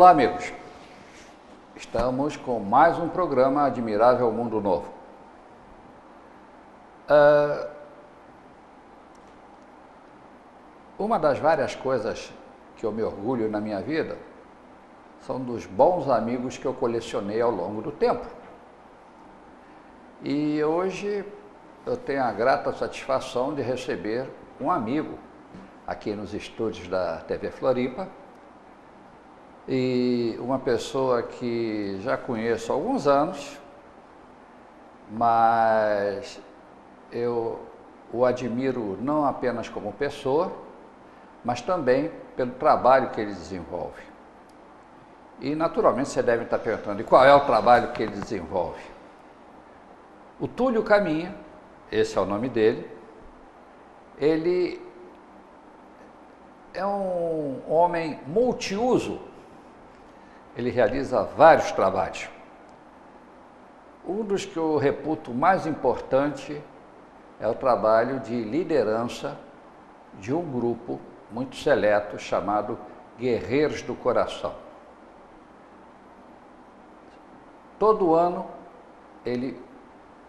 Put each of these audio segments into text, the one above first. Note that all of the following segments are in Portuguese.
Olá, amigos. Estamos com mais um programa Admirável Mundo Novo. Uma das várias coisas que eu me orgulho na minha vida são dos bons amigos que eu colecionei ao longo do tempo. E hoje eu tenho a grata satisfação de receber um amigo aqui nos estúdios da TV Floripa, e uma pessoa que já conheço há alguns anos, mas eu o admiro não apenas como pessoa, mas também pelo trabalho que ele desenvolve. E naturalmente você deve estar perguntando, e qual é o trabalho que ele desenvolve? O Túlio Caminha, esse é o nome dele, ele é um homem multiuso. Ele realiza vários trabalhos. Um dos que eu reputo mais importante é o trabalho de liderança de um grupo muito seleto chamado Guerreiros do Coração. Todo ano ele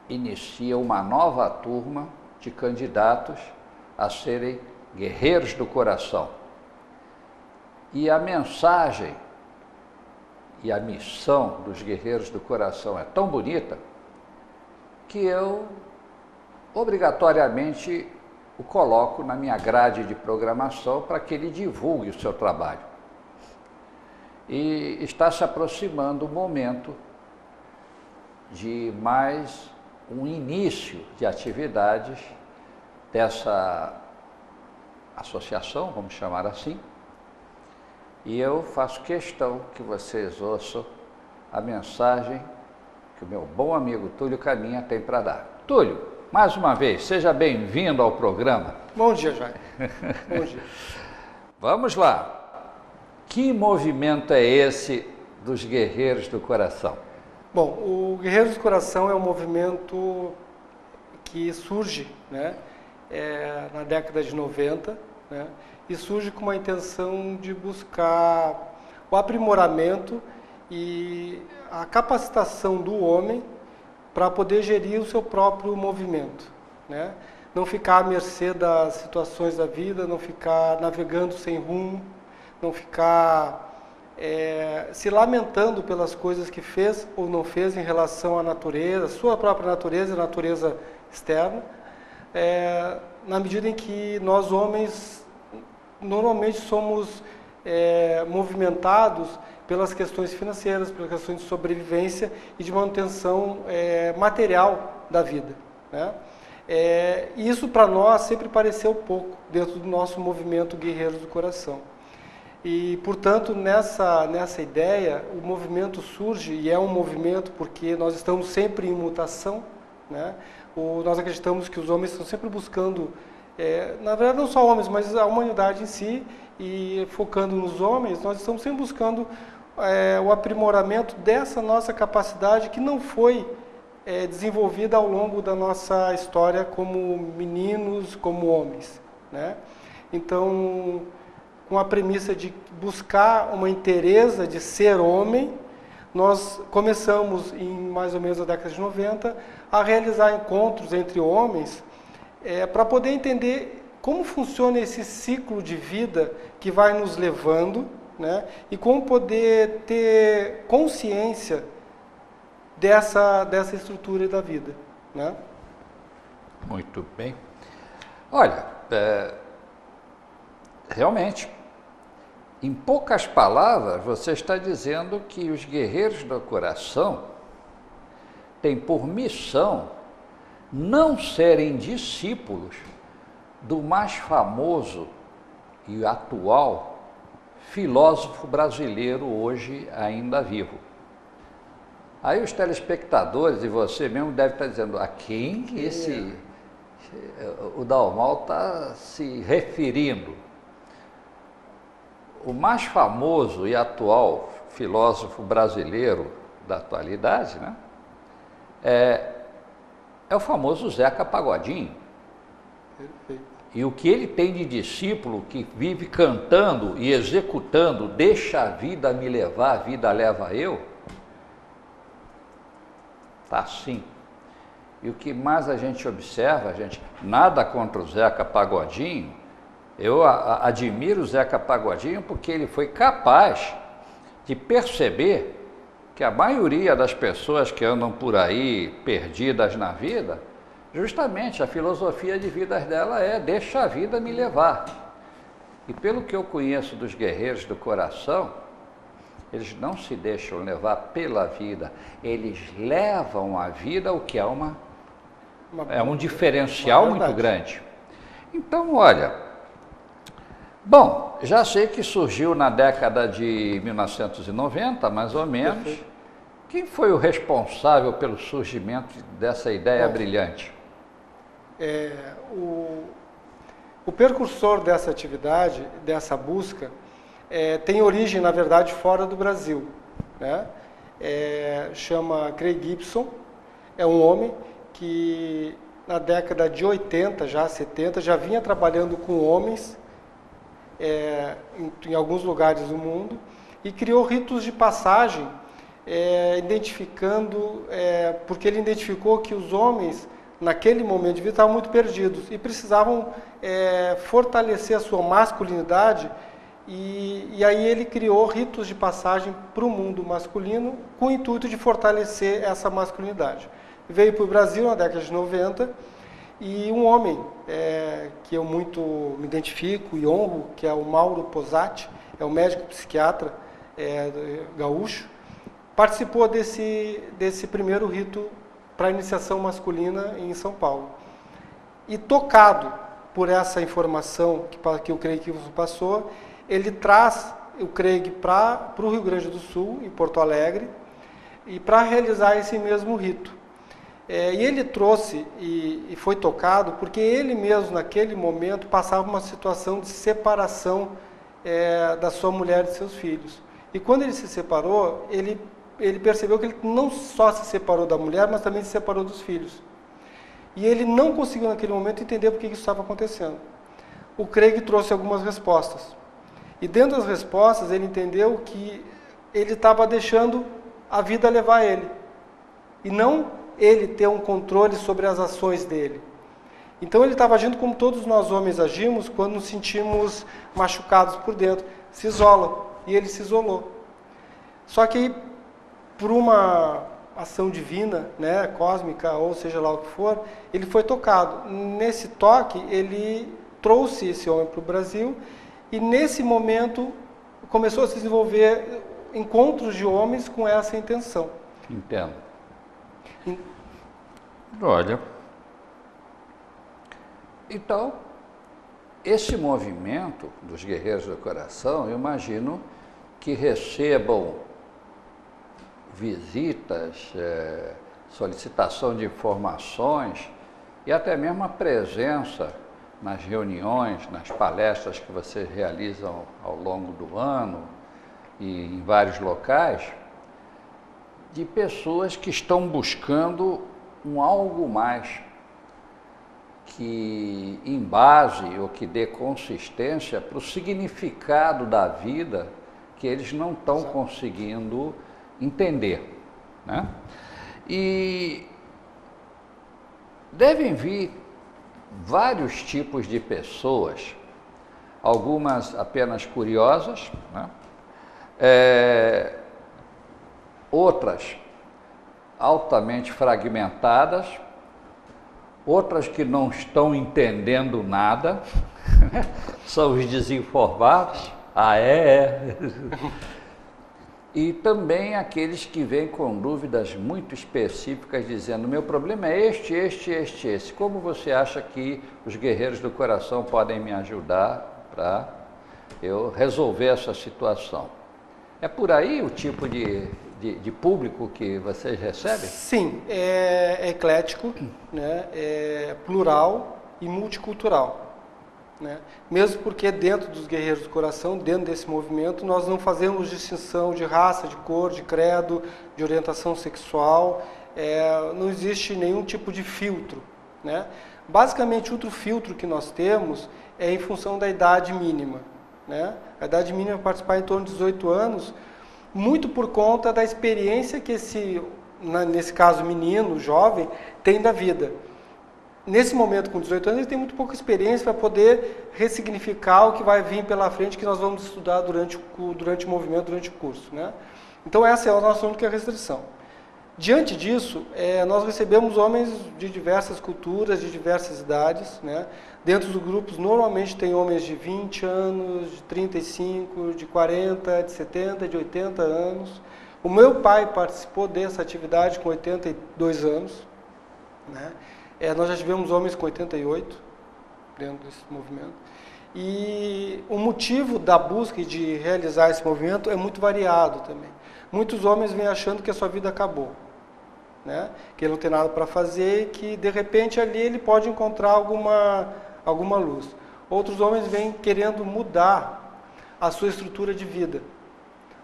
inicia uma nova turma de candidatos a serem Guerreiros do Coração. E a mensagem e a missão dos Guerreiros do Coração é tão bonita que eu obrigatoriamente o coloco na minha grade de programação para que ele divulgue o seu trabalho. E está se aproximando o momento de mais um início de atividades dessa associação, vamos chamar assim, e eu faço questão que vocês ouçam a mensagem que o meu bom amigo Túlio Caminha tem para dar. Túlio, mais uma vez, seja bem-vindo ao programa. Bom dia, Jair. Bom dia. Vamos lá. Que movimento é esse dos Guerreiros do Coração? Bom, o Guerreiros do Coração é um movimento que surge, na década de 90, e surge com uma intenção de buscar o aprimoramento e a capacitação do homem para poder gerir o seu próprio movimento, Não ficar à mercê das situações da vida, não ficar navegando sem rumo, não ficar se lamentando pelas coisas que fez ou não fez em relação à natureza, sua própria natureza e a natureza externa, na medida em que nós homens normalmente somos movimentados pelas questões financeiras, pelas questões de sobrevivência e de manutenção material da vida. Isso para nós sempre pareceu pouco dentro do nosso movimento Guerreiros do Coração. E, portanto, nessa ideia, o movimento surge, e é um movimento porque nós estamos sempre em mutação, nós acreditamos que os homens estão sempre buscando, na verdade não só homens, mas a humanidade em si, e focando nos homens, nós estamos sempre buscando o aprimoramento dessa nossa capacidade que não foi desenvolvida ao longo da nossa história como meninos, como homens. Então, com a premissa de buscar uma inteireza de ser homem, nós começamos, em mais ou menos a década de 90, a realizar encontros entre homens para poder entender como funciona esse ciclo de vida que vai nos levando, e como poder ter consciência dessa estrutura da vida. Muito bem. Olha, realmente, em poucas palavras, você está dizendo que os Guerreiros do Coração têm por missão não serem discípulos do mais famoso e atual filósofo brasileiro hoje ainda vivo. Aí os telespectadores e você mesmo devem estar dizendo, a quem o Dalmau está se referindo? O mais famoso e atual filósofo brasileiro da atualidade, é o famoso Zeca Pagodinho. Perfeito. E o que ele tem de discípulo que vive cantando e executando, deixa a vida me levar, a vida leva eu, está assim. E o que mais a gente observa, gente, nada contra o Zeca Pagodinho, eu admiro o Zeca Pagodinho porque ele foi capaz de perceber que a maioria das pessoas que andam por aí perdidas na vida, justamente a filosofia de vida dela é deixa a vida me levar. E pelo que eu conheço dos guerreiros do coração, eles não se deixam levar pela vida, eles levam a vida, o que é um diferencial muito grande. Então, olha, bom, já sei que surgiu na década de 1990, mais ou menos. Perfeito. Quem foi o responsável pelo surgimento dessa ideia brilhante? O precursor dessa atividade, dessa busca, tem origem, na verdade, fora do Brasil, né? Chama Craig Gibson, é um homem que na década de 80, já 70, já vinha trabalhando com homens em alguns lugares do mundo e criou ritos de passagem, porque ele identificou que os homens, naquele momento de vida, estavam muito perdidos e precisavam fortalecer a sua masculinidade e aí ele criou ritos de passagem para o mundo masculino com o intuito de fortalecer essa masculinidade. Veio para o Brasil na década de 90 e um homem que eu muito me identifico e honro, que é o Mauro Posati, é um médico psiquiatra gaúcho, participou desse primeiro rito para a iniciação masculina em São Paulo. E tocado por essa informação que o Craig passou, ele traz o Craig para o Rio Grande do Sul, em Porto Alegre, e para realizar esse mesmo rito. E ele trouxe e foi tocado porque ele mesmo, naquele momento, passava uma situação de separação da sua mulher e de seus filhos. E quando ele se separou, ele percebeu que ele não só se separou da mulher, mas também se separou dos filhos. E ele não conseguiu, naquele momento, entender por que isso estava acontecendo. O Craig trouxe algumas respostas. E dentro das respostas, ele entendeu que ele estava deixando a vida levar ele. E não ele ter um controle sobre as ações dele. Então ele estava agindo como todos nós homens agimos quando nos sentimos machucados por dentro. Se isolam. E ele se isolou. Só que por uma ação divina, né, cósmica, ou seja lá o que for, ele foi tocado. Nesse toque, ele trouxe esse homem para o Brasil e nesse momento começou a se desenvolver encontros de homens com essa intenção. Entendo. Olha, então, esse movimento dos guerreiros do coração, eu imagino que recebam visitas, solicitação de informações e até mesmo a presença nas reuniões, nas palestras que vocês realizam ao longo do ano e em vários locais, de pessoas que estão buscando um algo mais que embase ou que dê consistência para o significado da vida que eles não estão conseguindo entender, né? E devem vir vários tipos de pessoas, algumas apenas curiosas, né? Outras altamente fragmentadas, outras que não estão entendendo nada, são os desinformados. E também aqueles que vêm com dúvidas muito específicas, dizendo, meu problema é este. Como você acha que os guerreiros do coração podem me ajudar para eu resolver essa situação? É por aí o tipo de público que vocês recebem? Sim, é eclético, né? É plural e multicultural. Né? Mesmo porque dentro dos Guerreiros do Coração, dentro desse movimento, nós não fazemos distinção de raça, de cor, de credo, de orientação sexual, não existe nenhum tipo de filtro, né? Basicamente, outro filtro que nós temos é em função da idade mínima, né? A idade mínima para participar é em torno de 18 anos, muito por conta da experiência que nesse caso menino, jovem, tem da vida. Nesse momento, com 18 anos, ele tem muito pouca experiência para poder ressignificar o que vai vir pela frente, que nós vamos estudar durante o movimento, durante o curso, né? Então, essa é a nossa única restrição. Diante disso, nós recebemos homens de diversas culturas, de diversas idades, né? Dentro dos grupos, normalmente tem homens de 20 anos, de 35, de 40, de 70, de 80 anos. O meu pai participou dessa atividade com 82 anos, né? Nós já tivemos homens com 88 dentro desse movimento. E o motivo da busca e de realizar esse movimento é muito variado também. Muitos homens vêm achando que a sua vida acabou, né? Que ele não tem nada para fazer e que, de repente, ali ele pode encontrar alguma luz. Outros homens vêm querendo mudar a sua estrutura de vida.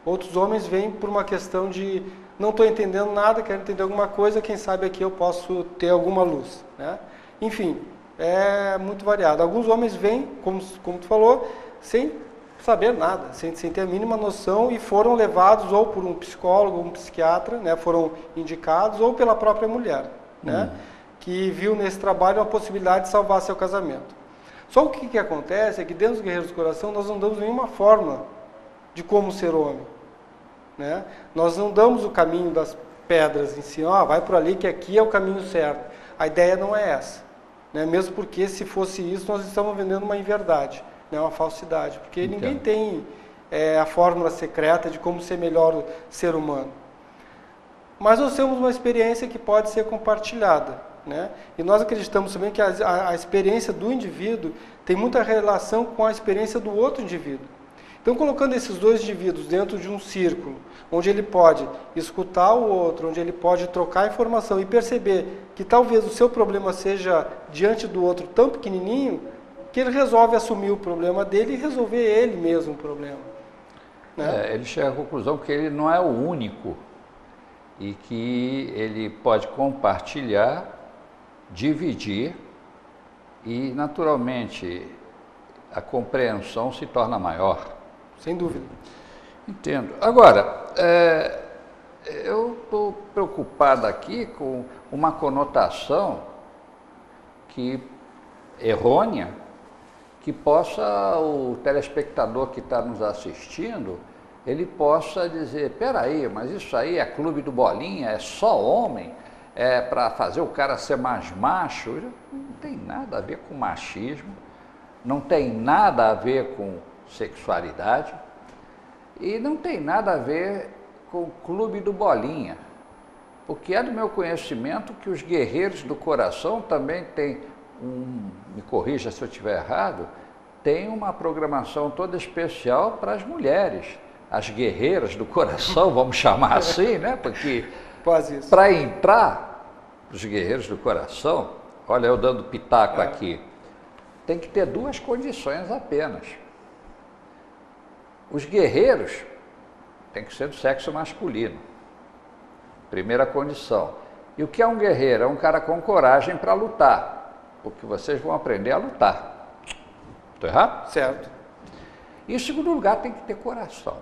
Outros homens vêm por uma questão de não estou entendendo nada, quero entender alguma coisa, quem sabe aqui eu posso ter alguma luz, né? Enfim, é muito variado. Alguns homens vêm, como tu falou, sem saber nada, sem ter a mínima noção e foram levados ou por um psicólogo, um psiquiatra, né? Foram indicados, ou pela própria mulher, né? Que viu nesse trabalho a possibilidade de salvar seu casamento. Só o que acontece é que dentro dos Guerreiros do Coração nós não damos nenhuma forma de como ser homem, né? Nós não damos o caminho das pedras em si, vai por ali que aqui é o caminho certo. A ideia não é essa, né? Mesmo porque se fosse isso nós estamos vendendo uma inverdade, né? Uma falsidade, porque ninguém tem a fórmula secreta de como ser melhor ser humano. Mas nós temos uma experiência que pode ser compartilhada, né? E nós acreditamos também que a experiência do indivíduo tem muita relação com a experiência do outro indivíduo. Então, colocando esses dois indivíduos dentro de um círculo, onde ele pode escutar o outro, onde ele pode trocar informação e perceber que talvez o seu problema seja diante do outro tão pequenininho, que ele resolve assumir o problema dele e resolver ele mesmo o problema, né? Ele chega à conclusão que ele não é o único e que ele pode compartilhar, dividir e, naturalmente, a compreensão se torna maior. Sem dúvida. Entendo. Agora, eu estou preocupado aqui com uma conotação errônea, que possa o telespectador que está nos assistindo, ele possa dizer, peraí, mas isso aí é clube do bolinha, é só homem, é para fazer o cara ser mais macho. Não tem nada a ver com machismo, não tem nada a ver com sexualidade e não tem nada a ver com o clube do bolinha, porque é do meu conhecimento que os Guerreiros do Coração também têm me corrija se eu estiver errado, tem uma programação toda especial para as mulheres, as Guerreiras do Coração, vamos chamar assim, né? Porque para entrar os Guerreiros do Coração, olha eu dando pitaco aqui, tem que ter duas condições apenas. Os guerreiros têm que ser do sexo masculino, primeira condição. E o que é um guerreiro? É um cara com coragem para lutar, porque vocês vão aprender a lutar. Estou errado? Certo. E em segundo lugar, tem que ter coração.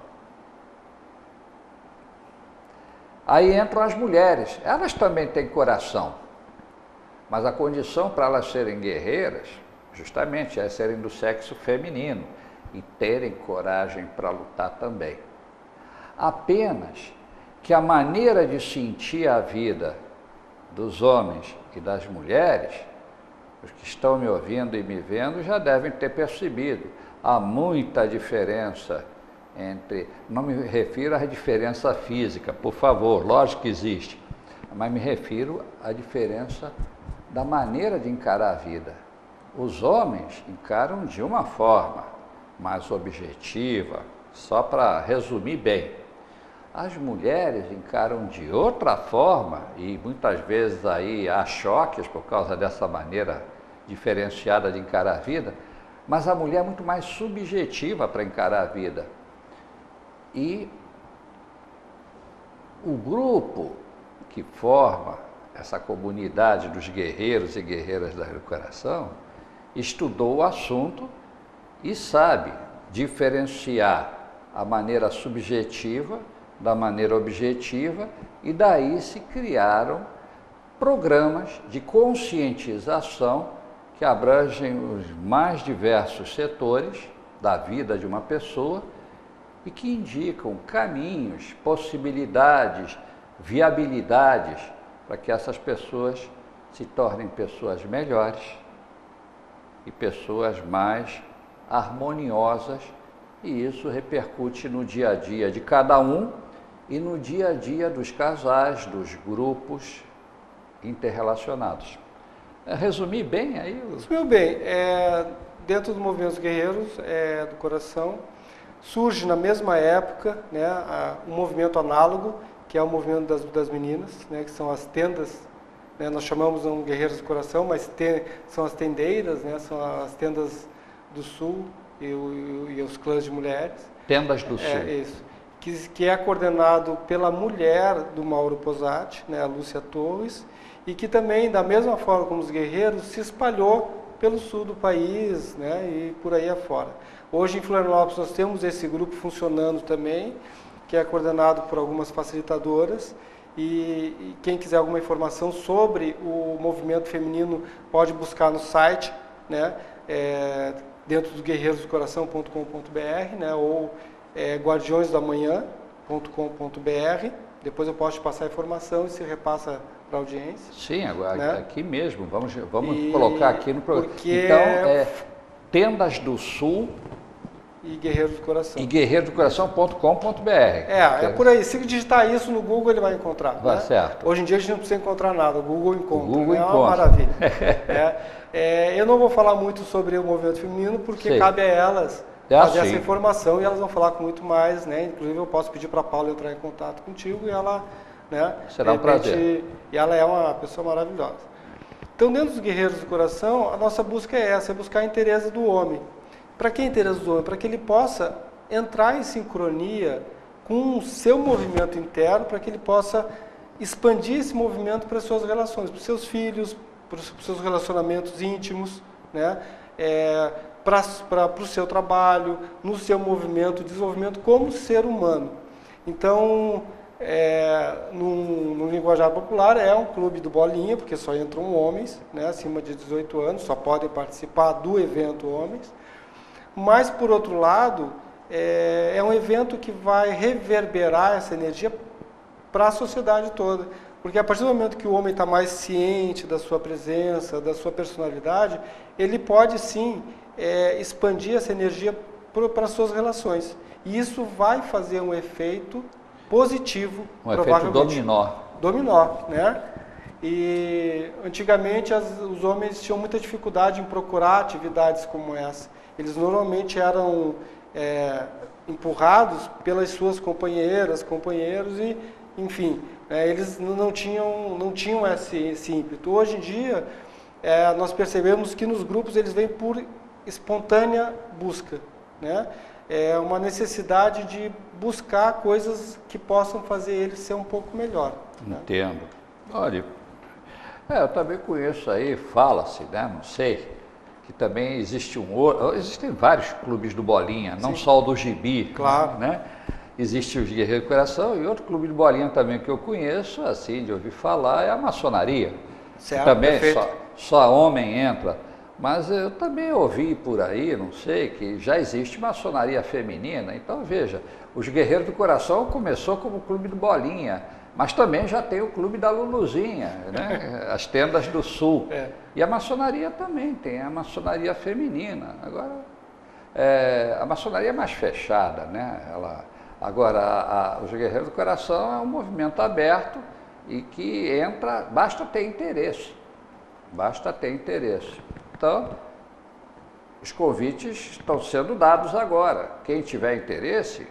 Aí entram as mulheres, elas também têm coração, mas a condição para elas serem guerreiras, justamente, é serem do sexo feminino e terem coragem para lutar também. Apenas que a maneira de sentir a vida dos homens e das mulheres, os que estão me ouvindo e me vendo já devem ter percebido, há muita diferença entre, não me refiro à diferença física, por favor, lógico que existe, mas me refiro à diferença da maneira de encarar a vida. Os homens encaram de uma forma mais objetiva, só para resumir bem. As mulheres encaram de outra forma e muitas vezes aí há choques por causa dessa maneira diferenciada de encarar a vida, mas a mulher é muito mais subjetiva para encarar a vida. E o grupo que forma essa comunidade dos guerreiros e guerreiras do coração, estudou o assunto e sabe diferenciar a maneira subjetiva da maneira objetiva, e daí se criaram programas de conscientização que abrangem os mais diversos setores da vida de uma pessoa e que indicam caminhos, possibilidades, viabilidades para que essas pessoas se tornem pessoas melhores e pessoas mais harmoniosas, e isso repercute no dia a dia de cada um e no dia a dia dos casais, dos grupos interrelacionados. Resumi bem aí? Resumiu bem. Dentro do movimento dos guerreiros do coração, surge na mesma época, né, um movimento análogo, que é o movimento das meninas, né, que são as tendas, né, nós chamamos de guerreiros do coração, mas são as tendeiras, né, são as tendas do sul e os clãs de mulheres. Tendas do sul. Isso. Que é coordenado pela mulher do Mauro Posati, né, a Lúcia Torres, e que também, da mesma forma como os guerreiros, se espalhou pelo sul do país, né, e por aí afora. Hoje em Florianópolis nós temos esse grupo funcionando também, que é coordenado por algumas facilitadoras, e quem quiser alguma informação sobre o movimento feminino pode buscar no site, né, dentro do guerreirosdocoração.com.br, né, ou guardiõesdamanhã.com.br. Depois eu posso te passar a informação e se repassa para a audiência. Sim, agora, né? Aqui mesmo, vamos e colocar aqui no programa. Então, Tendas do Sul e Guerreiros do Coração. E guerreirosdocoração.com.br. É por aí. Se digitar isso no Google, ele vai encontrar. Vai, né? Certo. Hoje em dia a gente não precisa encontrar nada, o Google encontra. O Google encontra. É uma maravilha. Eu não vou falar muito sobre o movimento feminino, porque cabe a elas fazer essa informação, e elas vão falar com muito mais, né? Inclusive eu posso pedir para a Paula entrar em contato contigo e ela, né? Será um prazer. E ela é uma pessoa maravilhosa. Então, dentro dos Guerreiros do Coração, a nossa busca é essa, é buscar a inteireza do homem. Para que a inteireza do homem? Para que ele possa entrar em sincronia com o seu movimento interno, para que ele possa expandir esse movimento para as suas relações, para os seus filhos, para os seus relacionamentos íntimos, né? Para o seu trabalho, no seu movimento, desenvolvimento como ser humano. Então, no linguajar popular, é um clube do bolinha, porque só entram homens, né, acima de 18 anos, só podem participar do evento homens. Mas, por outro lado, é um evento que vai reverberar essa energia para a sociedade toda. Porque a partir do momento que o homem está mais ciente da sua presença, da sua personalidade, ele pode sim expandir essa energia para as suas relações. E isso vai fazer um efeito positivo, provavelmente. Efeito dominó. Dominó, né? E antigamente os homens tinham muita dificuldade em procurar atividades como essa. Eles normalmente eram empurrados pelas suas companheiras, companheiros e, enfim, eles não tinham esse ímpeto. Hoje em dia, nós percebemos que nos grupos eles vêm por espontânea busca, né? É uma necessidade de buscar coisas que possam fazer ele ser um pouco melhor. Entendo. Né? Olha, eu também conheço aí, fala-se, né? Não sei, que também existem vários clubes do Bolinha, não Sim. só o do Gibi, claro. Né? Existe os Guerreiros do Coração e outro clube de bolinha também que eu conheço, assim, de ouvir falar, é a maçonaria. Certo, também só homem entra. Mas eu também ouvi por aí, não sei, que já existe maçonaria feminina. Então, veja, os Guerreiros do Coração começou como clube do Bolinha, mas também já tem o clube da Luluzinha, né? As Tendas do Sul. E a maçonaria também tem, a maçonaria feminina. Agora, a maçonaria é mais fechada, né? Agora, os Guerreiros do Coração é um movimento aberto e que entra, basta ter interesse. Basta ter interesse. Então, os convites estão sendo dados agora. Quem tiver interesse,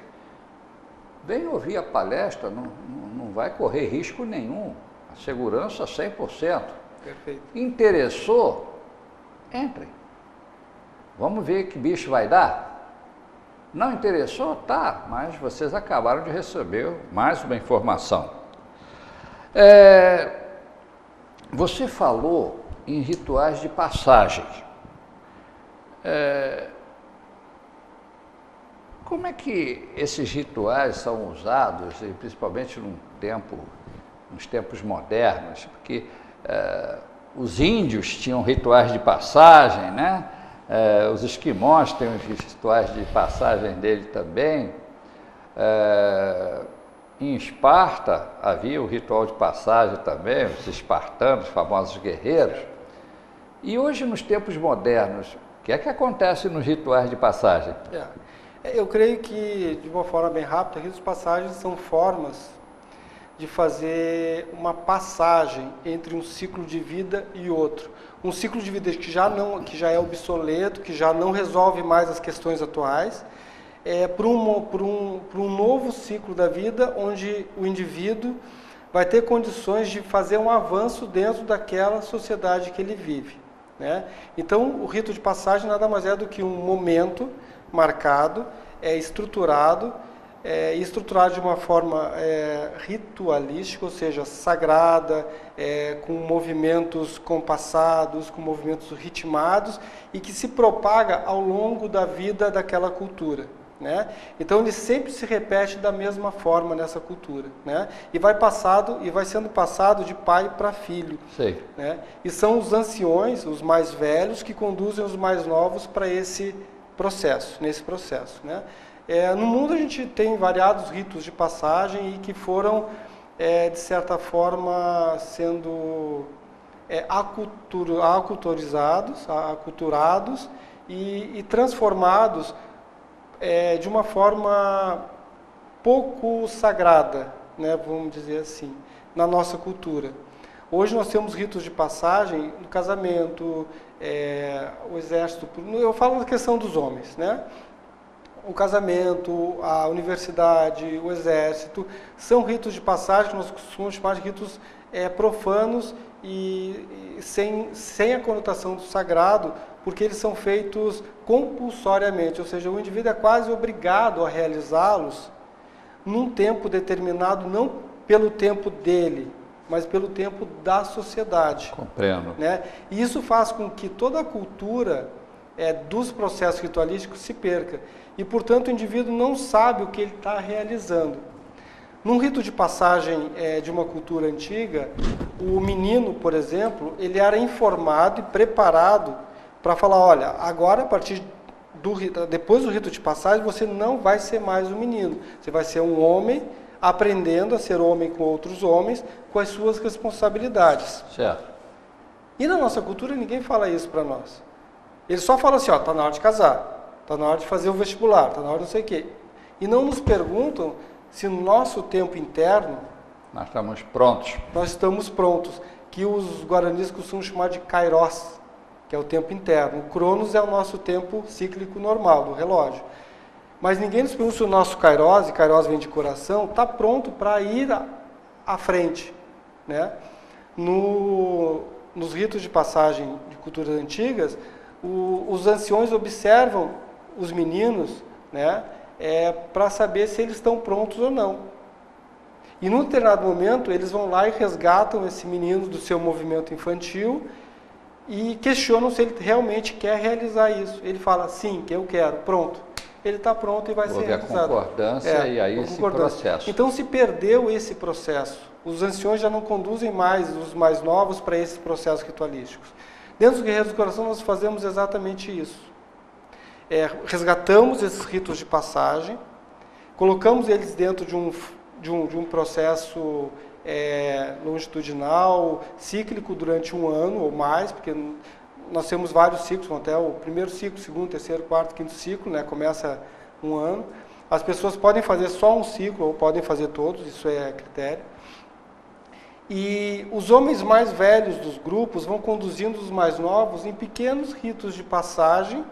vem ouvir a palestra, não vai correr risco nenhum. A segurança 100%. Perfeito. Interessou? Entrem. Vamos ver que bicho vai dar? Não interessou? Tá, mas vocês acabaram de receber mais uma informação. Você falou em rituais de passagem. Como é que esses rituais são usados, e principalmente nos tempos modernos? Porque os índios tinham rituais de passagem, né? Os esquimós têm os rituais de passagem dele também. Em Esparta havia o ritual de passagem também, os espartanos, os famosos guerreiros. E hoje, nos tempos modernos, o que é que acontece nos rituais de passagem? Eu creio que, de uma forma bem rápida, ritos de passagem são formas de fazer uma passagem entre um ciclo de vida e outro. Um ciclo de vida que já é obsoleto, que já não resolve mais as questões atuais, para um novo ciclo da vida, onde o indivíduo vai ter condições de fazer um avanço dentro daquela sociedade que ele vive, né? Então, o rito de passagem nada mais é do que um momento marcado, estruturado de uma forma ritualística, ou seja, sagrada, com movimentos compassados, com movimentos ritmados, e que se propaga ao longo da vida daquela cultura, né? Então ele sempre se repete da mesma forma nessa cultura, né? E vai sendo passado de pai para filho. Sei. Né? E são os anciões, os mais velhos, que conduzem os mais novos para nesse processo, né? No mundo a gente tem variados ritos de passagem e que foram, de certa forma, sendo aculturados e transformados de uma forma pouco sagrada, né, vamos dizer assim, na nossa cultura. Hoje nós temos ritos de passagem no casamento, o exército, eu falo da questão dos homens, né? O casamento, a universidade, o exército, são ritos de passagem que nós costumamos chamar de ritos profanos e sem a conotação do sagrado, porque eles são feitos compulsoriamente, ou seja, o indivíduo é quase obrigado a realizá-los num tempo determinado, não pelo tempo dele, mas pelo tempo da sociedade. Compreendo. Né? E isso faz com que toda a cultura dos processos ritualísticos se perca. E, portanto, o indivíduo não sabe o que ele está realizando. Num rito de passagem de uma cultura antiga, o menino, por exemplo, ele era informado e preparado para falar, olha, agora, depois do rito de passagem, você não vai ser mais um menino. Você vai ser um homem aprendendo a ser homem com outros homens, com as suas responsabilidades. Certo. E na nossa cultura ninguém fala isso para nós. Ele só fala assim, ó, tá na hora de casar, tá na hora de fazer o vestibular, tá na hora de não sei o quê. E não nos perguntam se no nosso tempo interno nós estamos prontos. Nós estamos prontos, que os guaranis costumam chamar de kairos, que é o tempo interno. O cronos é o nosso tempo cíclico normal, do relógio. Mas ninguém nos pergunta se o nosso kairos, e kairos vem de coração, está pronto para ir à frente, né? Nos ritos de passagem de culturas antigas, os anciões observam os meninos, né, para saber se eles estão prontos ou não. E num determinado momento, eles vão lá e resgatam esse menino do seu movimento infantil e questionam se ele realmente quer realizar isso. Ele fala, sim, que eu quero, pronto. Ele está pronto e vai ser realizado. Houve a concordância e aí esse processo. Então se perdeu esse processo. Os anciões já não conduzem mais os mais novos para esses processos ritualísticos. Dentro dos Guerreiros do Coração nós fazemos exatamente isso. Resgatamos esses ritos de passagem, colocamos eles dentro de um processo longitudinal, cíclico durante um ano ou mais, porque nós temos vários ciclos, até o primeiro ciclo, segundo, terceiro, quarto, quinto ciclo, né, começa um ano. As pessoas podem fazer só um ciclo ou podem fazer todos, isso é critério. E os homens mais velhos dos grupos vão conduzindo os mais novos em pequenos ritos de passagem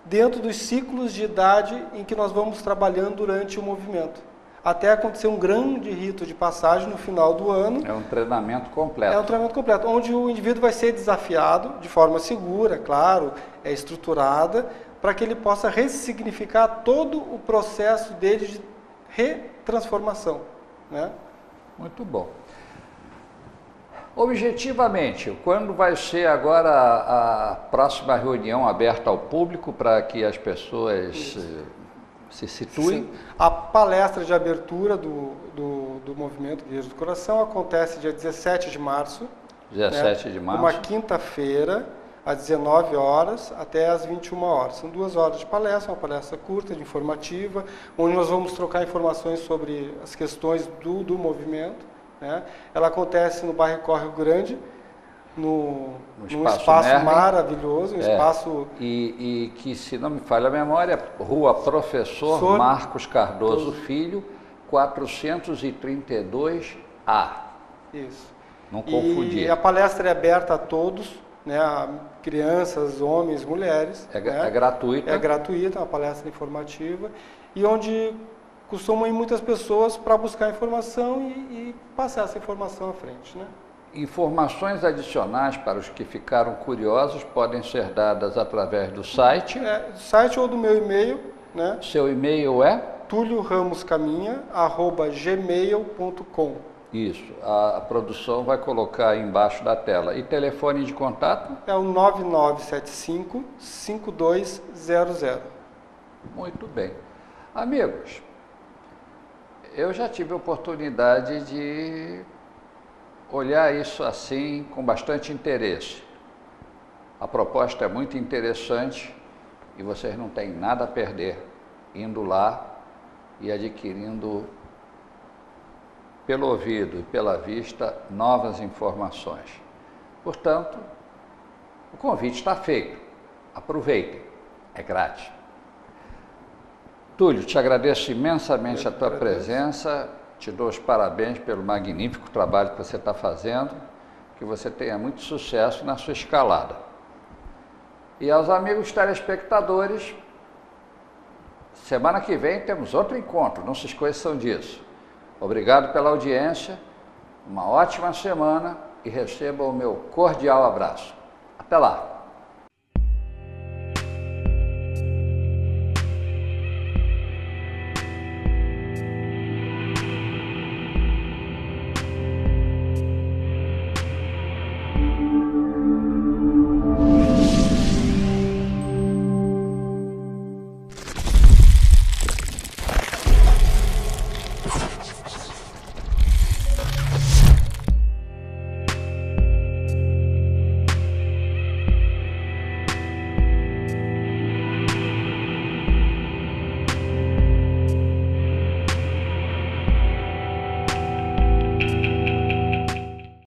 dentro dos ciclos de idade em que nós vamos trabalhando durante o movimento. Até acontecer um grande rito de passagem no final do ano. É um treinamento completo. É um treinamento completo, onde o indivíduo vai ser desafiado de forma segura, claro, estruturada, para que ele possa ressignificar todo o processo dele de retransformação, né? Muito bom. Objetivamente, quando vai ser agora a próxima reunião aberta ao público para que as pessoas se situem? Sim. A palestra de abertura do Movimento Guerreiros do Coração acontece dia 17 de março. 17 de março. Uma quinta-feira, às 19 horas até às 21 horas. São 2 horas de palestra, uma palestra curta, informativa, onde nós vamos trocar informações sobre as questões do movimento. Né? Ela acontece no bairro Córrego Grande, num espaço maravilhoso, um espaço... E que, se não me falha a memória, Rua Professor Marcos Cardoso Filho, 432A. Isso. Não confundir. E a palestra é aberta a todos, né? A crianças, homens, mulheres. É né? gratuita? É gratuita, uma palestra informativa, e onde costumam ir muitas pessoas para buscar informação e passar essa informação à frente. Né? Informações adicionais para os que ficaram curiosos podem ser dadas através do site. Site ou do meu e-mail. Né? Seu e-mail é? tulioramoscaminha@gmail.com. Isso, a produção vai colocar aí embaixo da tela. E telefone de contato? É o 9975-5200. Muito bem. Amigos, eu já tive a oportunidade de olhar isso assim com bastante interesse. A proposta é muito interessante e vocês não têm nada a perder indo lá e adquirindo pelo ouvido e pela vista novas informações. Portanto, o convite está feito. Aproveitem, é grátis. Túlio, te agradeço imensamente a tua presença, te dou os parabéns pelo magnífico trabalho que você está fazendo, que você tenha muito sucesso na sua escalada. E aos amigos telespectadores, semana que vem temos outro encontro, não se esqueçam disso. Obrigado pela audiência, uma ótima semana e recebam o meu cordial abraço. Até lá!